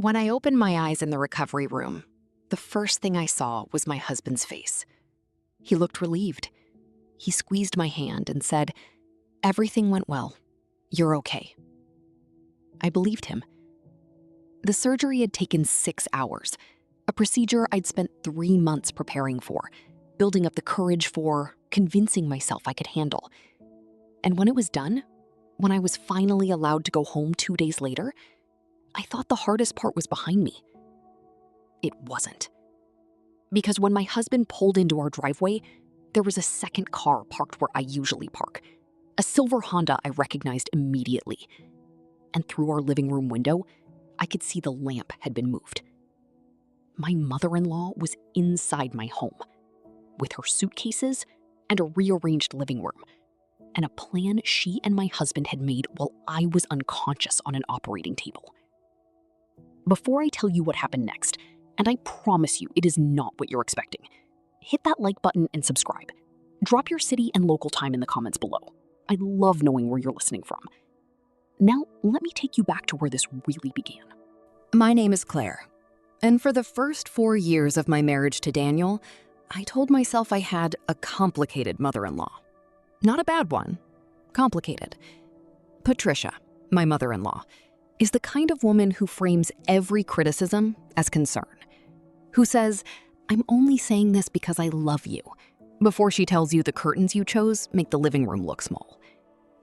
When I opened my eyes in the recovery room, the first thing I saw was my husband's face. He looked relieved. He squeezed my hand and said, "Everything went well. You're okay." I believed him. The surgery had taken 6 hours, a procedure I'd spent 3 months preparing for, building up the courage for, convincing myself I could handle. And when it was done, when I was finally allowed to go home 2 days later, I thought the hardest part was behind me. It wasn't. Because when my husband pulled into our driveway, there was a second car parked where I usually park, a silver Honda I recognized immediately. And through our living room window, I could see the lamp had been moved. My mother-in-law was inside my home, with her suitcases and a rearranged living room, and a plan she and my husband had made while I was unconscious on an operating table. Before I tell you what happened next, and I promise you it is not what you're expecting, hit that like button and subscribe. Drop your city and local time in the comments below. I love knowing where you're listening from. Now, let me take you back to where this really began. My name is Claire, and for the first 4 years of my marriage to Daniel, I told myself I had a complicated mother-in-law. Not a bad one, complicated. Patricia, my mother-in-law, is the kind of woman who frames every criticism as concern, who says, "I'm only saying this because I love you," before she tells you the curtains you chose make the living room look small,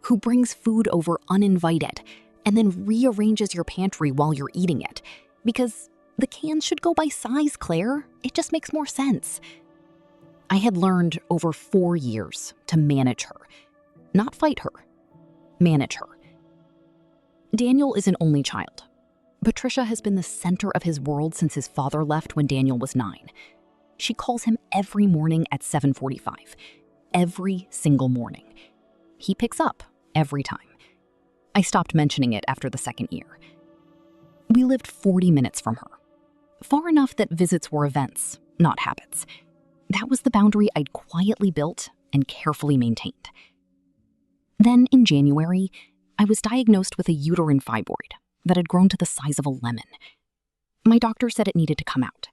who brings food over uninvited and then rearranges your pantry while you're eating it, because the cans should go by size, Claire. It just makes more sense. I had learned over 4 years to manage her, not fight her, manage her. Daniel is an only child. Patricia has been the center of his world since his father left when Daniel was 9. She calls him every morning at 7:45, every single morning. He picks up every time. I stopped mentioning it after the 2nd year. We lived 40 minutes from her, far enough that visits were events, not habits. That was the boundary I'd quietly built and carefully maintained. Then in January, I was diagnosed with a uterine fibroid that had grown to the size of a lemon. My doctor said it needed to come out.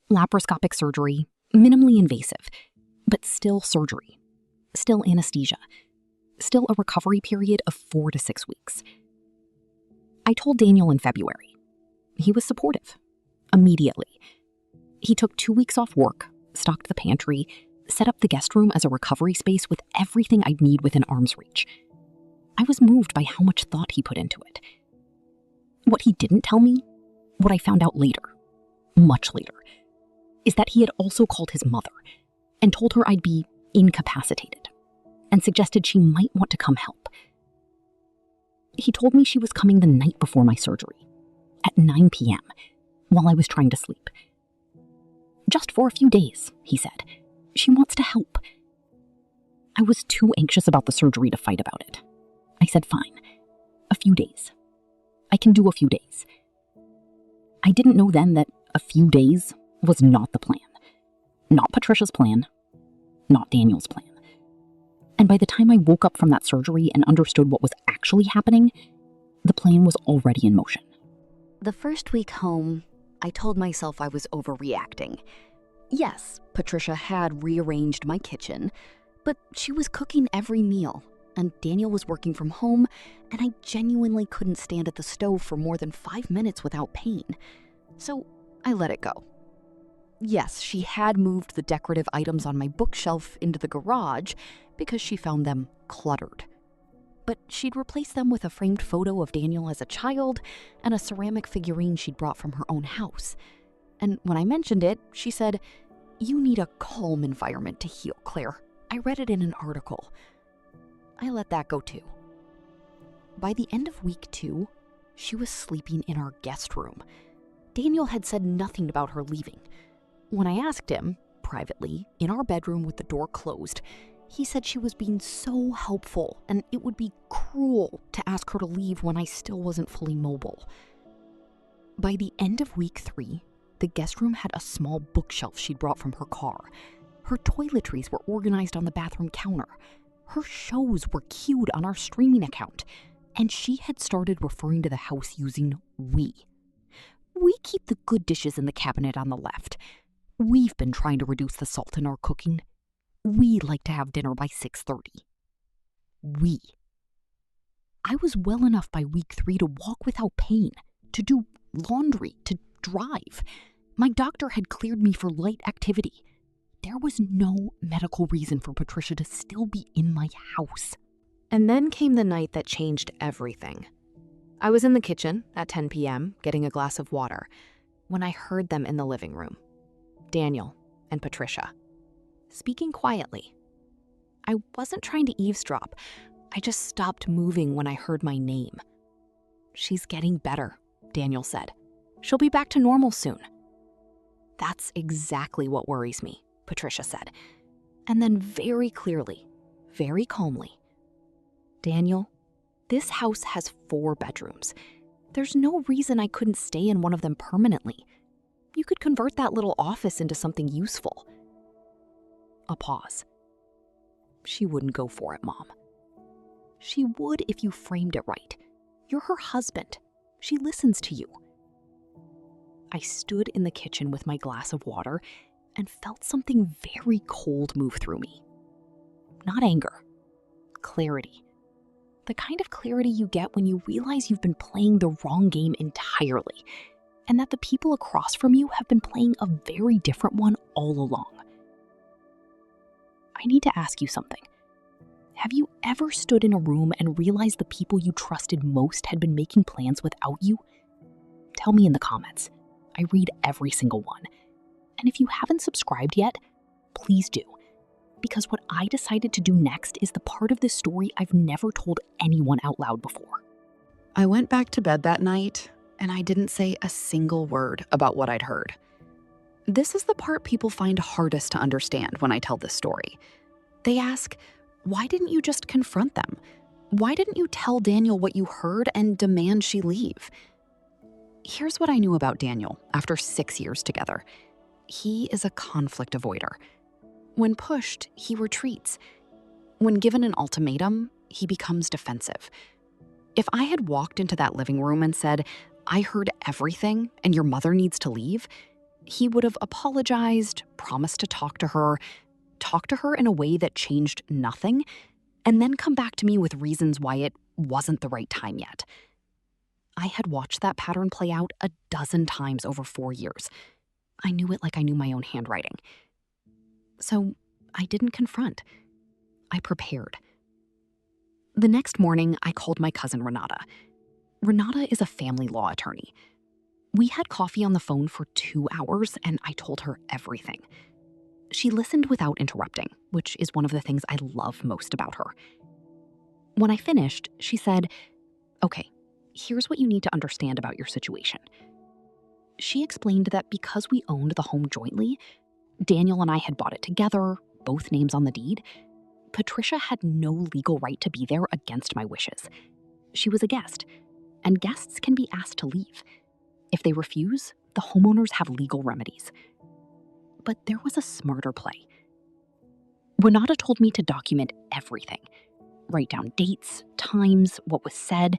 Laparoscopic surgery, minimally invasive, but still surgery, still anesthesia, still a recovery period of 4 to 6 weeks. I told Daniel in February. He was supportive, immediately. He took 2 weeks off work, stocked the pantry, set up the guest room as a recovery space with everything I'd need within arm's reach. I was moved by how much thought he put into it. What he didn't tell me, what I found out later, much later, is that he had also called his mother and told her I'd be incapacitated and suggested she might want to come help. He told me she was coming the night before my surgery, at 9 p.m., while I was trying to sleep. Just for a few days, he said. She wants to help. I was too anxious about the surgery to fight about it. I said, fine, a few days. I can do a few days. I didn't know then that a few days was not the plan. Not Patricia's plan, not Daniel's plan. And by the time I woke up from that surgery and understood what was actually happening, the plan was already in motion. The first week home, I told myself I was overreacting. Yes, Patricia had rearranged my kitchen, but she was cooking every meal, and Daniel was working from home, and I genuinely couldn't stand at the stove for more than 5 minutes without pain. So I let it go. Yes, she had moved the decorative items on my bookshelf into the garage because she found them cluttered. But she'd replaced them with a framed photo of Daniel as a child and a ceramic figurine she'd brought from her own house. And when I mentioned it, she said, "You need a calm environment to heal, Claire. I read it in an article." I let that go too. By the end of week 2, she was sleeping in our guest room. Daniel had said nothing about her leaving. When I asked him, privately, in our bedroom with the door closed, he said she was being so helpful and it would be cruel to ask her to leave when I still wasn't fully mobile. By the end of week 3, the guest room had a small bookshelf she'd brought from her car. Her toiletries were organized on the bathroom counter. Her shows were queued on our streaming account. And she had started referring to the house using we. We keep the good dishes in the cabinet on the left. We've been trying to reduce the salt in our cooking. We like to have dinner by 6:30. We. I was well enough by week 3 to walk without pain, to do laundry, to drive. My doctor had cleared me for light activity. There was no medical reason for Patricia to still be in my house. And then came the night that changed everything. I was in the kitchen at 10 p.m. getting a glass of water when I heard them in the living room, Daniel and Patricia, speaking quietly. I wasn't trying to eavesdrop. I just stopped moving when I heard my name. "She's getting better," Daniel said. "She'll be back to normal soon." "That's exactly what worries me," Patricia said. And then very clearly, very calmly, "Daniel, this house has 4 bedrooms. There's no reason I couldn't stay in one of them permanently. You could convert that little office into something useful." A pause. "She wouldn't go for it, Mom." "She would if you framed it right. You're her husband. She listens to you." I stood in the kitchen with my glass of water and felt something very cold move through me. Not anger, clarity. The kind of clarity you get when you realize you've been playing the wrong game entirely, and that the people across from you have been playing a very different one all along. I need to ask you something. Have you ever stood in a room and realized the people you trusted most had been making plans without you? Tell me in the comments. I read every single one. And if you haven't subscribed yet, please do. Because what I decided to do next is the part of this story I've never told anyone out loud before. I went back to bed that night, and I didn't say a single word about what I'd heard. This is the part people find hardest to understand when I tell this story. They ask, why didn't you just confront them? Why didn't you tell Daniel what you heard and demand she leave? Here's what I knew about Daniel after 6 years together. He is a conflict avoider. When pushed, he retreats. When given an ultimatum, he becomes defensive. If I had walked into that living room and said, "I heard everything and your mother needs to leave," he would have apologized, promised to talk to her in a way that changed nothing, and then come back to me with reasons why it wasn't the right time yet. I had watched that pattern play out a dozen times over 4 years. I knew it like I knew my own handwriting. So I didn't confront. I prepared. The next morning, I called my cousin Renata. Renata is a family law attorney. We had coffee on the phone for 2 hours, and I told her everything. She listened without interrupting, which is one of the things I love most about her. When I finished, she said, "Okay, here's what you need to understand about your situation." She explained that because we owned the home jointly, Daniel and I had bought it together, both names on the deed, Patricia had no legal right to be there against my wishes. She was a guest, and guests can be asked to leave. If they refuse, the homeowners have legal remedies. But there was a smarter play. Renata told me to document everything. Write down dates, times, what was said,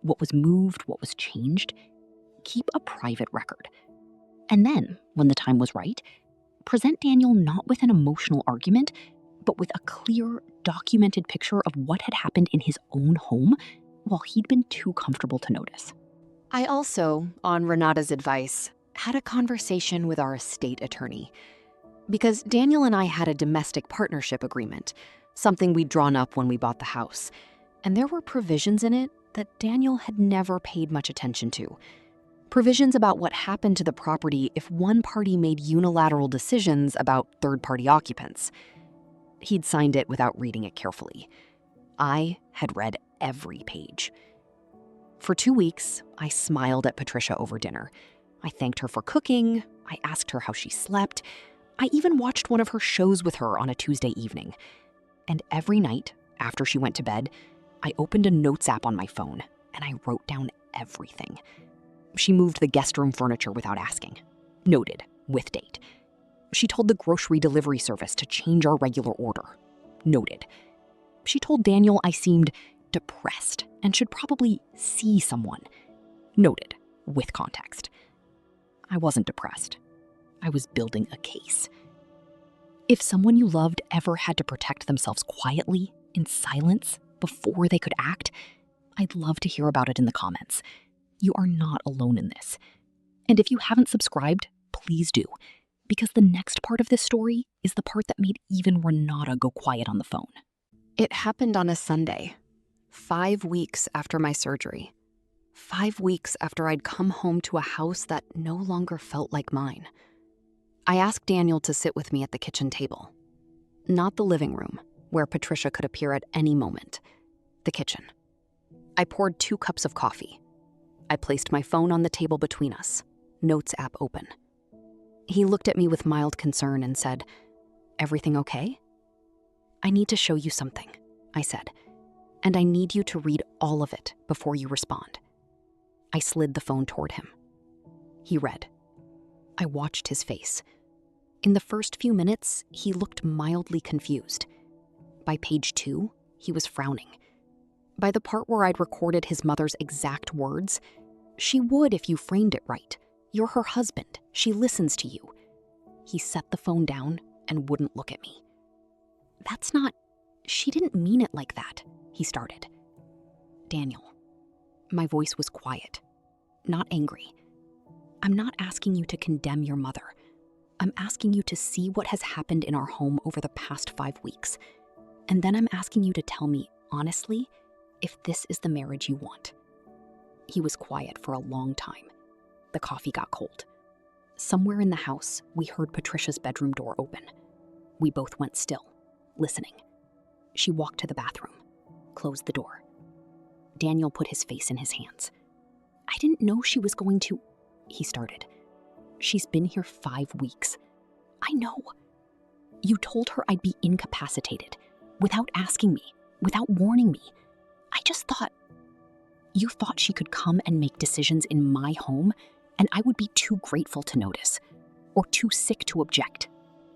what was moved, what was changed. Keep a private record. And then, when the time was right, present Daniel not with an emotional argument, but with a clear, documented picture of what had happened in his own home while he'd been too comfortable to notice. I also, on Renata's advice, had a conversation with our estate attorney. Because Daniel and I had a domestic partnership agreement, something we'd drawn up when we bought the house. And there were provisions in it that Daniel had never paid much attention to. Provisions about what happened to the property if one party made unilateral decisions about third-party occupants. He'd signed it without reading it carefully. I had read every page. For 2 weeks, I smiled at Patricia over dinner. I thanked her for cooking. I asked her how she slept. I even watched one of her shows with her on a Tuesday evening. And every night, after she went to bed, I opened a notes app on my phone and I wrote down everything. She moved the guest room furniture without asking. Noted, with date. She told the grocery delivery service to change our regular order. Noted. She told Daniel I seemed depressed and should probably see someone. Noted, with context. I wasn't depressed. I was building a case. If someone you loved ever had to protect themselves quietly, in silence, before they could act, I'd love to hear about it in the comments. You are not alone in this. And if you haven't subscribed, please do, because the next part of this story is the part that made even Renata go quiet on the phone. It happened on a Sunday, 5 weeks after my surgery. 5 weeks after I'd come home to a house that no longer felt like mine. I asked Daniel to sit with me at the kitchen table. Not the living room, where Patricia could appear at any moment. The kitchen. I poured 2 cups of coffee. I placed my phone on the table between us, Notes app open. He looked at me with mild concern and said, "Everything okay?" "I need to show you something," I said, "and I need you to read all of it before you respond." I slid the phone toward him. He read. I watched his face. In the first few minutes, he looked mildly confused. By page 2, he was frowning. By the part where I'd recorded his mother's exact words, "She would if you framed it right. You're her husband. She listens to you." He set the phone down and wouldn't look at me. "That's not... She didn't mean it like that," he started. "Daniel." My voice was quiet, not angry. "I'm not asking you to condemn your mother. I'm asking you to see what has happened in our home over the past 5 weeks. And then I'm asking you to tell me, honestly, if this is the marriage you want." He was quiet for a long time. The coffee got cold. Somewhere in the house, we heard Patricia's bedroom door open. We both went still, listening. She walked to the bathroom, closed the door. Daniel put his face in his hands. "I didn't know she was going to..." he started. "She's been here 5 weeks. I know. You told her I'd be incapacitated, without asking me, without warning me. I just thought... You thought she could come and make decisions in my home, and I would be too grateful to notice, or too sick to object."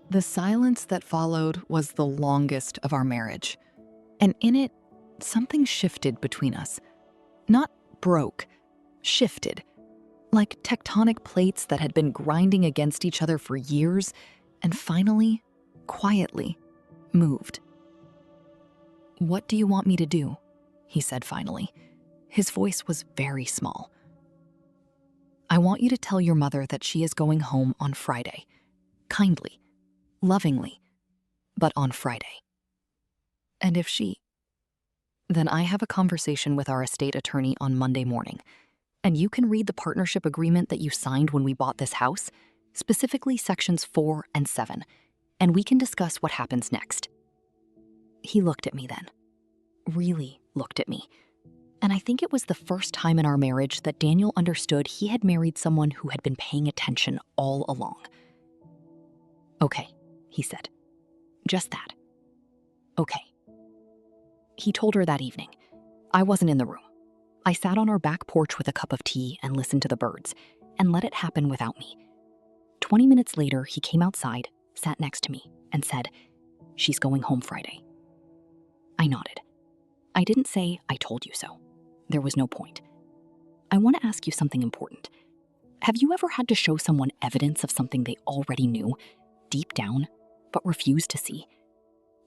The silence that followed was the longest of our marriage. And in it, something shifted between us. Not broke, shifted. Like tectonic plates that had been grinding against each other for years, and finally, quietly, moved. "What do you want me to do?" he said finally. His voice was very small. "I want you to tell your mother that she is going home on Friday. Kindly, lovingly, but on Friday. And if she... Then I have a conversation with our estate attorney on Monday morning, and you can read the partnership agreement that you signed when we bought this house, specifically sections 4 and 7, and we can discuss what happens next." He looked at me then. Really looked at me. And I think it was the first time in our marriage that Daniel understood he had married someone who had been paying attention all along. "Okay," he said. "Just that. Okay." He told her that evening. I wasn't in the room. I sat on our back porch with a cup of tea and listened to the birds, and let it happen without me. 20 minutes later, he came outside, sat next to me, and said, "She's going home Friday." I nodded. I didn't say, "I told you so." There was no point. "I want to ask you something important. Have you ever had to show someone evidence of something they already knew, deep down, but refused to see?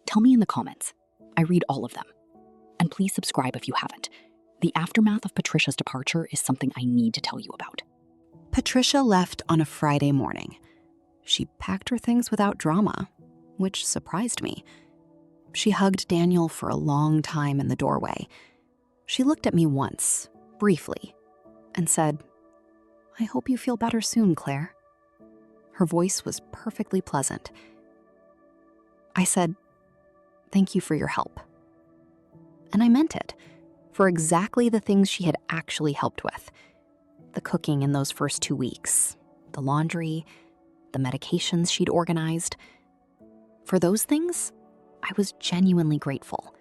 Tell me in the comments. I read all of them. And please subscribe if you haven't. The aftermath of Patricia's departure is something I need to tell you about." Patricia left on a Friday morning. She packed her things without drama, which surprised me. She hugged Daniel for a long time in the doorway. She looked at me once, briefly, and said, "I hope you feel better soon, Claire." Her voice was perfectly pleasant. I said, "Thank you for your help." And I meant it, for exactly the things she had actually helped with. The cooking in those first 2 weeks, the laundry, the medications she'd organized. For those things, I was genuinely grateful.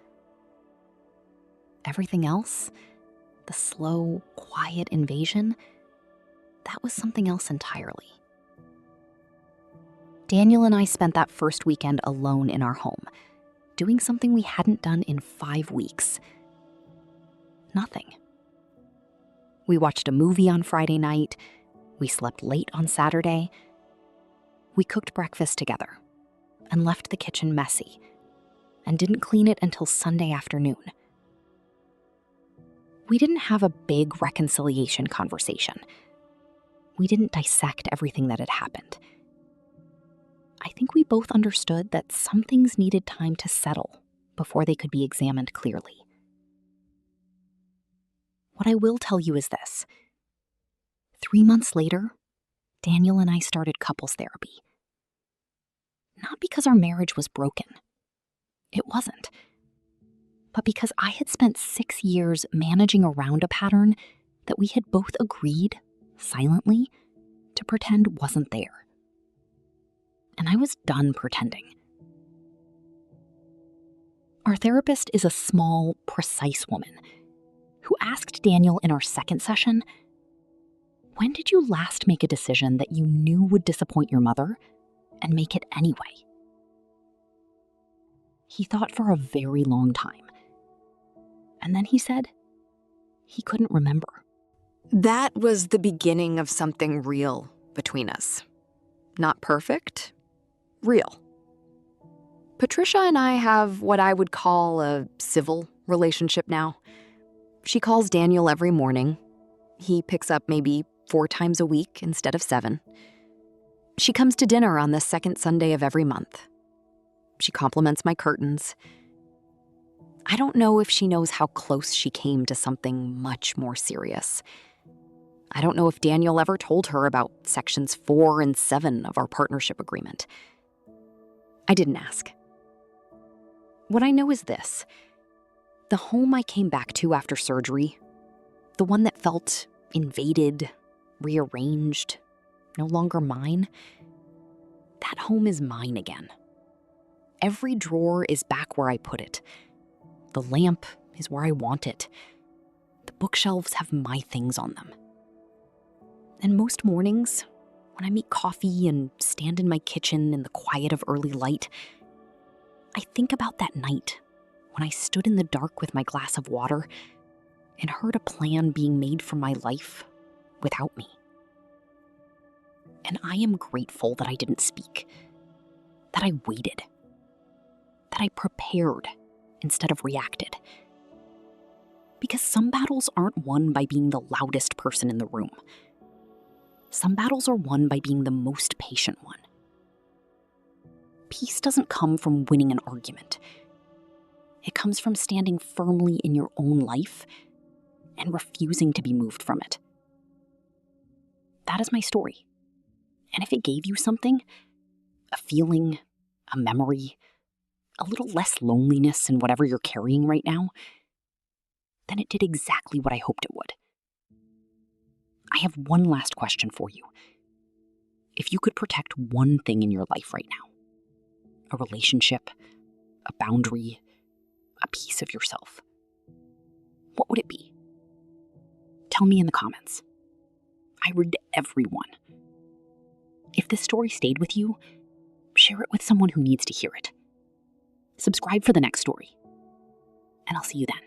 Everything else, the slow, quiet invasion, that was something else entirely. Daniel and I spent that first weekend alone in our home, doing something we hadn't done in 5 weeks. Nothing. We watched a movie on Friday night. We slept late on Saturday. We cooked breakfast together and left the kitchen messy and didn't clean it until Sunday afternoon. We didn't have a big reconciliation conversation. We didn't dissect everything that had happened. I think we both understood that some things needed time to settle before they could be examined clearly. What I will tell you is this. 3 months later, Daniel and I started couples therapy. Not because our marriage was broken. It wasn't. But because I had spent 6 years managing around a pattern that we had both agreed, silently, to pretend wasn't there. And I was done pretending. Our therapist is a small, precise woman who asked Daniel in our second session, "When did you last make a decision that you knew would disappoint your mother and make it anyway?" He thought for a very long time. And then he said he couldn't remember. That was the beginning of something real between us. Not perfect, real. Patricia and I have what I would call a civil relationship now. She calls Daniel every morning. He picks up maybe 4 times a week instead of 7. She comes to dinner on the second Sunday of every month. She compliments my curtains. I don't know if she knows how close she came to something much more serious. I don't know if Daniel ever told her about sections 4 and 7 of our partnership agreement. I didn't ask. What I know is this. The home I came back to after surgery, the one that felt invaded, rearranged, no longer mine, that home is mine again. Every drawer is back where I put it. The lamp is where I want it. The bookshelves have my things on them. And most mornings, when I make coffee and stand in my kitchen in the quiet of early light, I think about that night when I stood in the dark with my glass of water and heard a plan being made for my life without me. And I am grateful that I didn't speak, that I waited, that I prepared instead of reacted. Because some battles aren't won by being the loudest person in the room. Some battles are won by being the most patient one. Peace doesn't come from winning an argument. It comes from standing firmly in your own life and refusing to be moved from it. That is my story. And if it gave you something, a feeling, a memory, a little less loneliness in whatever you're carrying right now, then it did exactly what I hoped it would. I have one last question for you. If you could protect one thing in your life right now, a relationship, a boundary, a piece of yourself, what would it be? Tell me in the comments. I read every one. If this story stayed with you, share it with someone who needs to hear it. Subscribe for the next story, and I'll see you then.